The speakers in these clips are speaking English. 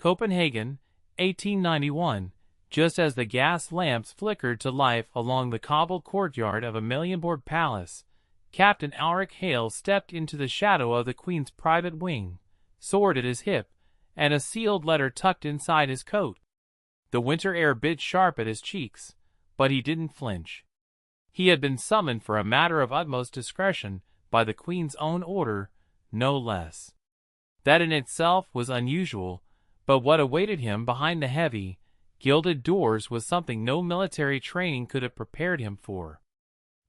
Copenhagen, 1891. Just as the gas lamps flickered to life along the cobbled courtyard of a million-board palace, Captain Alric Hale stepped into the shadow of the Queen's private wing, sword at his hip, and a sealed letter tucked inside his coat. The winter air bit sharp at his cheeks, but he didn't flinch. He had been summoned for a matter of utmost discretion by the Queen's own order, no less. That in itself was unusual, but what awaited him behind the heavy, gilded doors was something no military training could have prepared him for.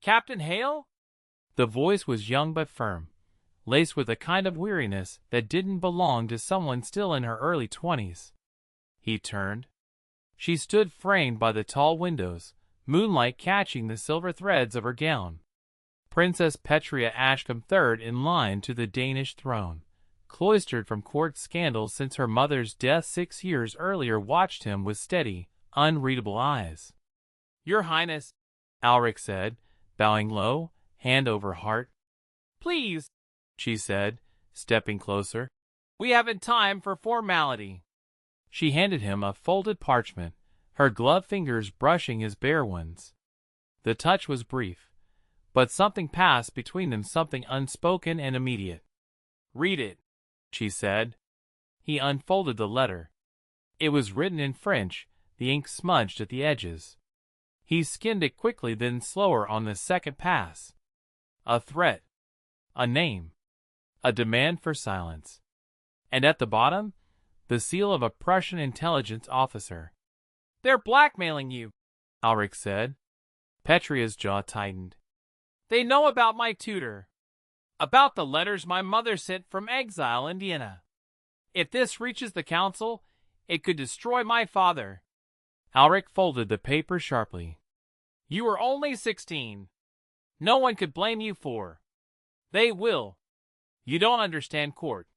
"Captain Hale?" The voice was young but firm, laced with a kind of weariness that didn't belong to someone still in her early 20s. He turned. She stood framed by the tall windows, moonlight catching the silver threads of her gown. Princess Petrea Ashcombe, third in line to the Danish throne, cloistered from court scandals since her mother's death 6 years earlier, watched him with steady, unreadable eyes. "Your Highness," Alric said, bowing low, hand over heart. "Please," she said, stepping closer. "We haven't time for formality." She handed him a folded parchment, her gloved fingers brushing his bare ones. The touch was brief, but something passed between them, something unspoken and immediate. "Read it," she said. He unfolded the letter. It was written in French, the ink smudged at the edges. He skimmed it quickly, then slower on the second pass. A threat. A name. A demand for silence. And at the bottom, the seal of a Prussian intelligence officer. "They're blackmailing you," Alric said. Petrea's jaw tightened. "They know about my tutor. About the letters my mother sent from exile in Vienna. If this reaches the council, it could destroy my father." Alric folded the paper sharply. "You were only 16. No one could blame you for. They will. You don't understand court."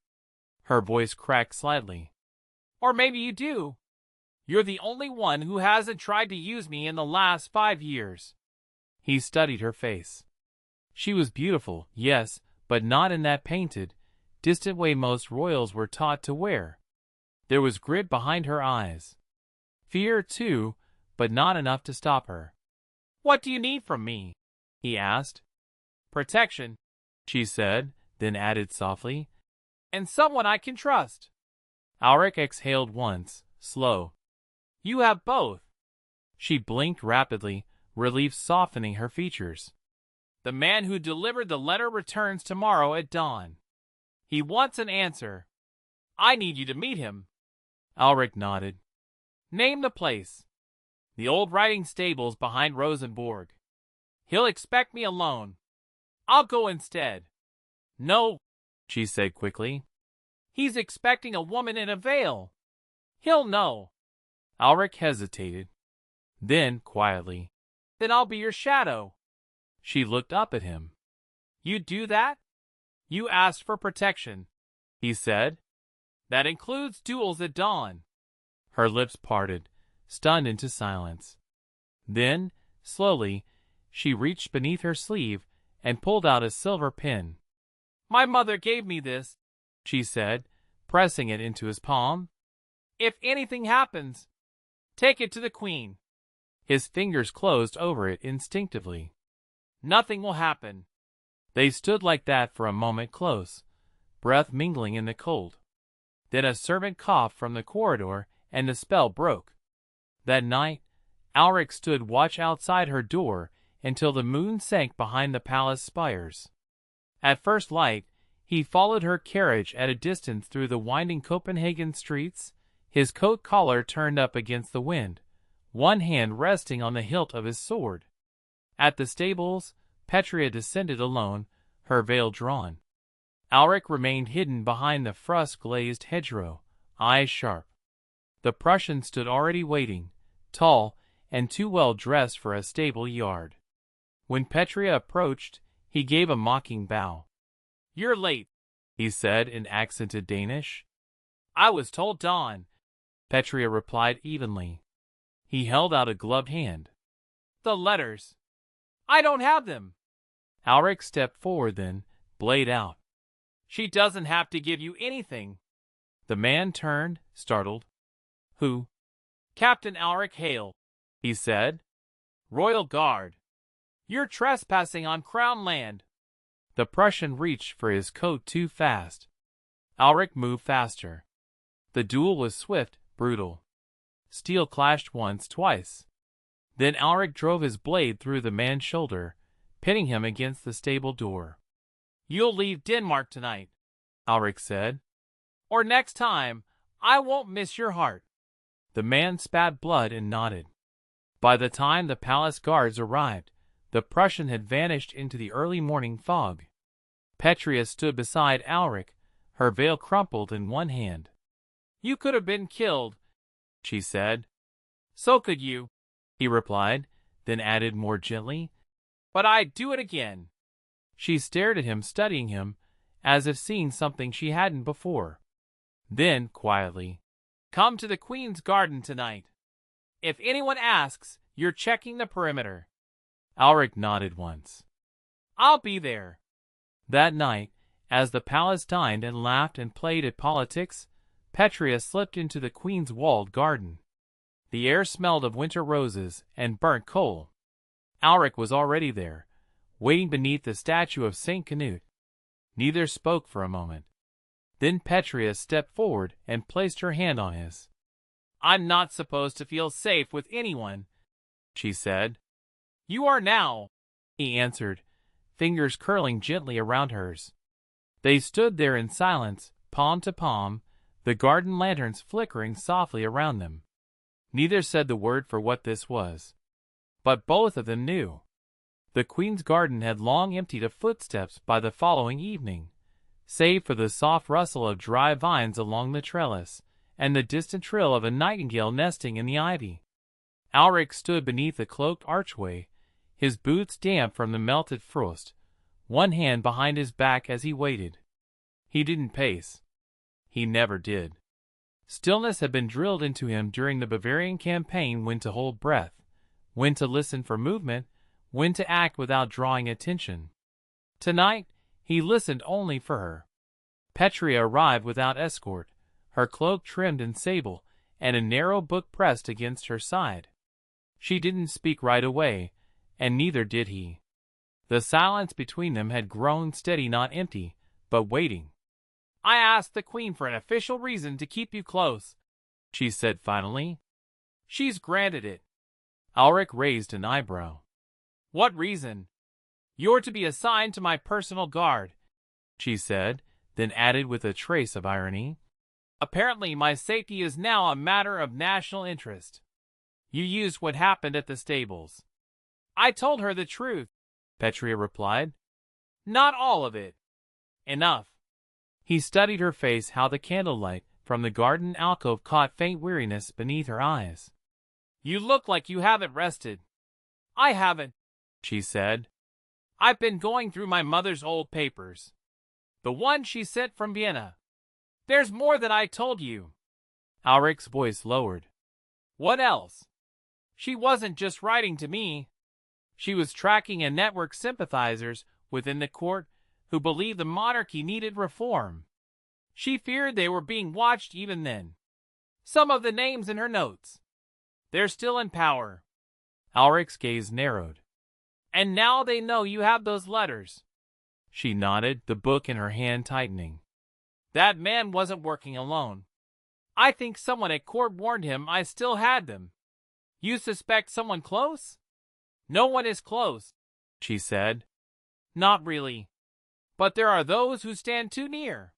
Her voice cracked slightly. "Or maybe you do. You're the only one who hasn't tried to use me in the last 5 years. He studied her face. She was beautiful, yes, but not in that painted, distant way most royals were taught to wear. There was grit behind her eyes. Fear, too, but not enough to stop her. "What do you need from me?" he asked. "Protection," she said, then added softly, "and someone I can trust." Alric exhaled once, slow. "You have both." She blinked rapidly, relief softening her features. "The man who delivered the letter returns tomorrow at dawn. He wants an answer. I need you to meet him." Alric nodded. "Name the place." "The old riding stables behind Rosenborg." "He'll expect me alone. I'll go instead." "No," she said quickly. "He's expecting a woman in a veil. He'll know." Alric hesitated. Then, quietly, "Then I'll be your shadow." She looked up at him. "You'd do that?" "You asked for protection," he said. "That includes duels at dawn." Her lips parted, stunned into silence. Then, slowly, she reached beneath her sleeve and pulled out a silver pin. "My mother gave me this," she said, pressing it into his palm. "If anything happens, take it to the Queen." His fingers closed over it instinctively. "Nothing will happen." They stood like that for a moment, close, breath mingling in the cold. Then a servant coughed from the corridor, and the spell broke. That night, Alric stood watch outside her door until the moon sank behind the palace spires. At first light, he followed her carriage at a distance through the winding Copenhagen streets, his coat collar turned up against the wind, one hand resting on the hilt of his sword. At the stables, Petrea descended alone, her veil drawn. Alric remained hidden behind the frost-glazed hedgerow, eyes sharp. The Prussian stood already waiting, tall and too well dressed for a stable yard. When Petrea approached, he gave a mocking bow. "You're late," he said in accented Danish. "I was told dawn," Petrea replied evenly. He held out a gloved hand. "The letters." "I don't have them." Alric stepped forward then, blade out. "She doesn't have to give you anything." The man turned, startled. "Who?" "Captain Alric Hale," he said. "Royal Guard. You're trespassing on Crown land." The Prussian reached for his coat too fast. Alric moved faster. The duel was swift, brutal. Steel clashed once, twice. Then Alric drove his blade through the man's shoulder, pitting him against the stable door. "You'll leave Denmark tonight," Alric said. "Or next time, I won't miss your heart." The man spat blood and nodded. By the time the palace guards arrived, the Prussian had vanished into the early morning fog. Petrea stood beside Alric, her veil crumpled in one hand. "You could have been killed," she said. "So could you," he replied, then added more gently, "but I'd do it again." She stared at him, studying him, as if seeing something she hadn't before. Then, quietly, "Come to the Queen's garden tonight. If anyone asks, you're checking the perimeter." Alric nodded once. "I'll be there." That night, as the palace dined and laughed and played at politics, Petrea slipped into the Queen's walled garden. The air smelled of winter roses and burnt coal. Alric was already there, waiting beneath the statue of St. Canute. Neither spoke for a moment. Then Petrea stepped forward and placed her hand on his. "I'm not supposed to feel safe with anyone," she said. "You are now," he answered, fingers curling gently around hers. They stood there in silence, palm to palm, the garden lanterns flickering softly around them. Neither said the word for what this was. But both of them knew. The Queen's garden had long emptied of footsteps by the following evening, save for the soft rustle of dry vines along the trellis, and the distant trill of a nightingale nesting in the ivy. Alric stood beneath the cloaked archway, his boots damp from the melted frost, one hand behind his back as he waited. He didn't pace. He never did. Stillness had been drilled into him during the Bavarian campaign, when to hold breath, when to listen for movement, when to act without drawing attention. Tonight, he listened only for her. Petrea arrived without escort, her cloak trimmed in sable, and a narrow book pressed against her side. She didn't speak right away, and neither did he. The silence between them had grown steady, not empty, but waiting. "I asked the Queen for an official reason to keep you close," she said finally. "She's granted it." Alric raised an eyebrow. "What reason?" "You're to be assigned to my personal guard," she said, then added with a trace of irony. "Apparently my safety is now a matter of national interest. You used what happened at the stables." "I told her the truth," Petrea replied. "Not all of it." "Enough." He studied her face, how the candlelight from the garden alcove caught faint weariness beneath her eyes. "You look like you haven't rested." "I haven't," she said. "I've been going through my mother's old papers. The one she sent from Vienna. There's more than I told you." Alric's voice lowered. "What else?" "She wasn't just writing to me. She was tracking a network of sympathizers within the court who believed the monarchy needed reform. She feared they were being watched even then. Some of the names in her notes. They're still in power." Alric's gaze narrowed. "And now they know you have those letters." She nodded, the book in her hand tightening. "That man wasn't working alone. I think someone at court warned him I still had them." "You suspect someone close?" "No one is close," she said. "Not really. But there are those who stand too near."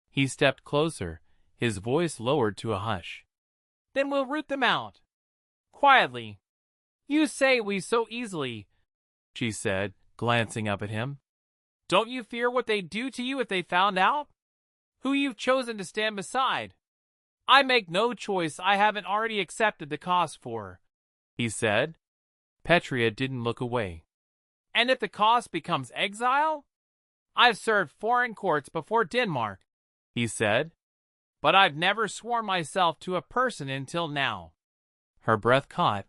He stepped closer, his voice lowered to a hush. "Then we'll root them out. Quietly. You say we so easily," she said, glancing up at him. "Don't you fear what they'd do to you if they found out? Who you've chosen to stand beside?" "I make no choice I haven't already accepted the cost for," he said. Petrea didn't look away. "And if the cost becomes exile? I've served foreign courts before Denmark," he said, "but I've never sworn myself to a person until now." Her breath caught,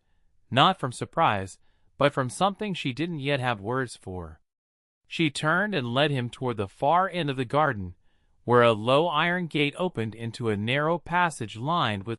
not from surprise, but from something she didn't yet have words for. She turned and led him toward the far end of the garden, where a low iron gate opened into a narrow passage lined with